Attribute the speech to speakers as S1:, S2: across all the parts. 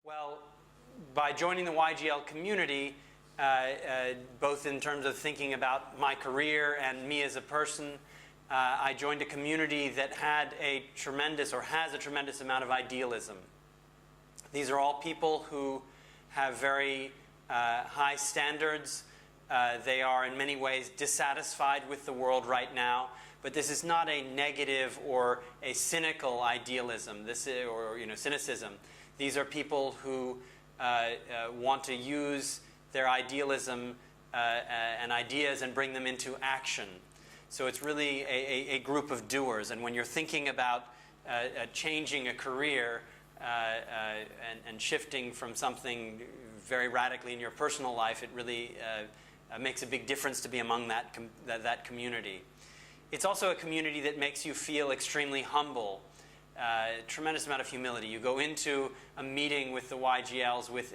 S1: Well, by joining the YGL community, both in terms of thinking about my career and me as a person, I joined a community that had a tremendous, or has a tremendous amount of idealism. These are all people who have very high standards. They are in many ways dissatisfied with the world right now, but this is not a negative or a cynical idealism, cynicism. These are people who want to use their idealism and ideas and bring them into action. So it's really a group of doers. And when you're thinking about changing a career and shifting from something very radically in your personal life, it really makes a big difference to be among that community. It's also a community that makes you feel extremely humble. Tremendous amount of humility. You go into a meeting with the YGLs with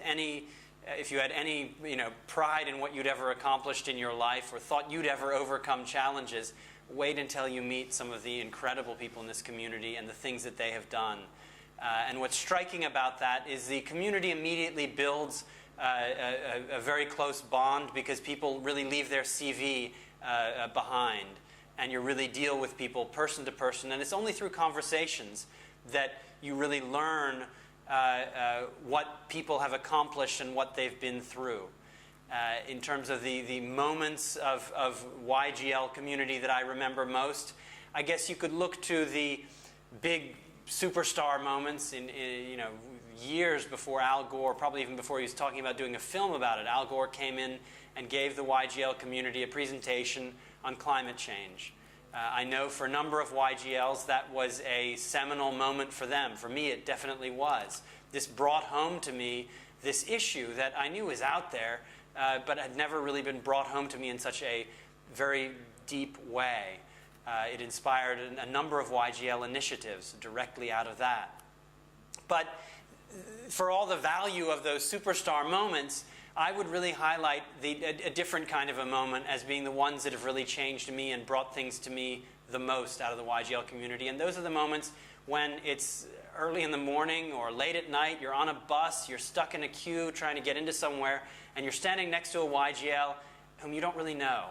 S1: if you had any pride in what you'd ever accomplished in your life or thought you'd ever overcome challenges, wait until you meet some of the incredible people in this community and the things that they have done. And what's striking about that is the community immediately builds a very close bond because people really leave their CV behind. And you really deal with people person to person. And it's only through conversations that you really learn what people have accomplished and what they've been through. In terms of the moments of YGL community that I remember most, I guess you could look to the big superstar moments in years before Al Gore, probably even before he was talking about doing a film about it. Al Gore came in and gave the YGL community a presentation on climate change. I know for a number of YGLs that was a seminal moment for them. For me, it definitely was. This brought home to me this issue that I knew was out there, but had never really been brought home to me in such a very deep way. It inspired a number of YGL initiatives directly out of that. But for all the value of those superstar moments, I would really highlight a different kind of a moment as being the ones that have really changed me and brought things to me the most out of the YGL community. And those are the moments when it's early in the morning or late at night, you're on a bus, you're stuck in a queue trying to get into somewhere, and you're standing next to a YGL whom you don't really know.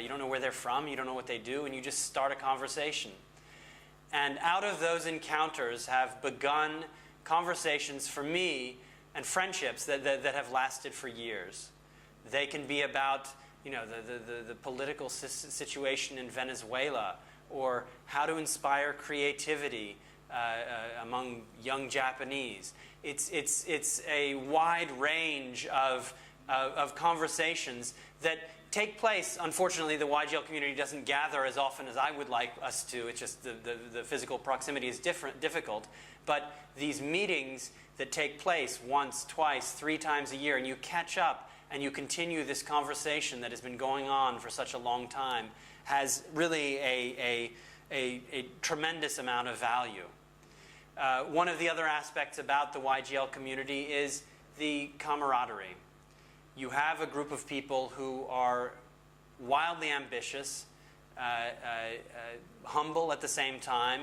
S1: You don't know where they're from, you don't know what they do, and you just start a conversation. And out of those encounters have begun conversations for me and friendships that have lasted for years. They can be about the political situation in Venezuela, or how to inspire creativity among young Japanese. It's a wide range of conversations that take place. Unfortunately, the YGL community doesn't gather as often as I would like us to. It's just the physical proximity is difficult. But these meetings that take place once, twice, 3 times a year, and you catch up and you continue this conversation that has been going on for such a long time, has really a tremendous amount of value. One of the other aspects about the YGL community is the camaraderie. You have a group of people who are wildly ambitious, humble at the same time,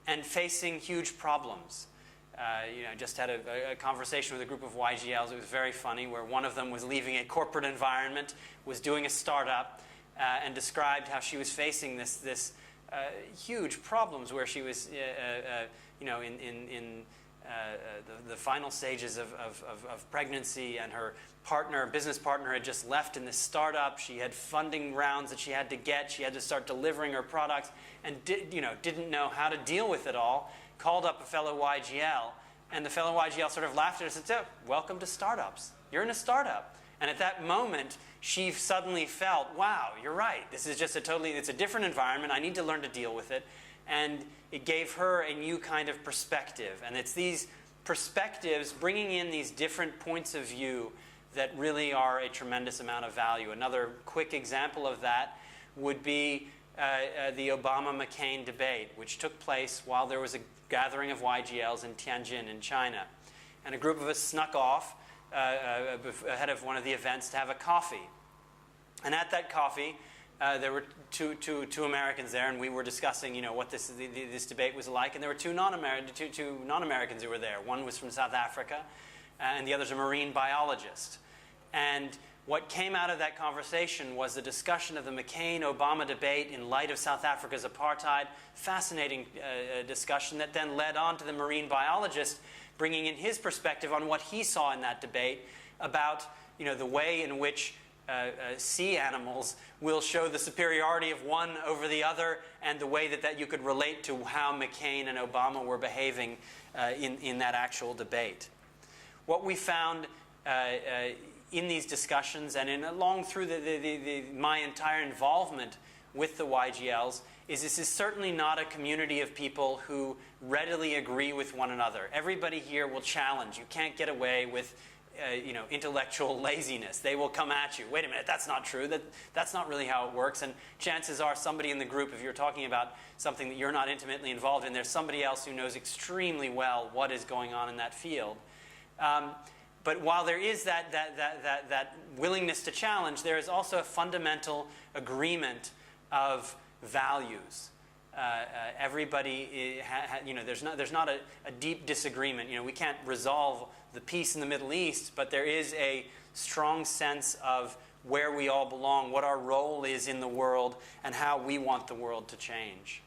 S1: and facing huge problems. I just had a conversation with a group of YGLs. It was very funny, where one of them was leaving a corporate environment, was doing a startup, and described how she was facing this huge problems where she was in the final stages of pregnancy, and her business partner had just left in this startup. She had funding rounds that she had to get. She had to start delivering her products, and didn't know how to deal with it all. Called up a fellow YGL, and the fellow YGL sort of laughed at her and said, "Welcome to startups. You're in a startup." And at that moment, she suddenly felt, wow, you're right. This is just it's a different environment. I need to learn to deal with it. And it gave her a new kind of perspective. And it's these perspectives, bringing in these different points of view, that really are a tremendous amount of value. Another quick example of that would be the Obama-McCain debate, which took place while there was a gathering of YGLs in Tianjin in China. And a group of us snuck off ahead of one of the events to have a coffee. And at that coffee, there were two Americans there, and we were discussing, what this debate was like. And there were two non-Americans who were there. One was from South Africa, and the other's a marine biologist. And what came out of that conversation was the discussion of the McCain-Obama debate in light of South Africa's apartheid. Fascinating discussion that then led on to the marine biologist bringing in his perspective on what he saw in that debate about, you know, the way in which sea animals will show the superiority of one over the other, and the way that you could relate to how McCain and Obama were behaving in that actual debate. What we found in these discussions and along through my entire involvement with the YGLs is this is certainly not a community of people who readily agree with one another. Everybody here will challenge. You can't get away with intellectual laziness. They will come at you. Wait a minute, that's not true. That's not really how it works. And chances are somebody in the group, if you're talking about something that you're not intimately involved in, there's somebody else who knows extremely well what is going on in that field. But while there is that willingness to challenge, there is also a fundamental agreement of values. Everybody, there's not a deep disagreement. We can't resolve the peace in the Middle East, but there is a strong sense of where we all belong, what our role is in the world, and how we want the world to change.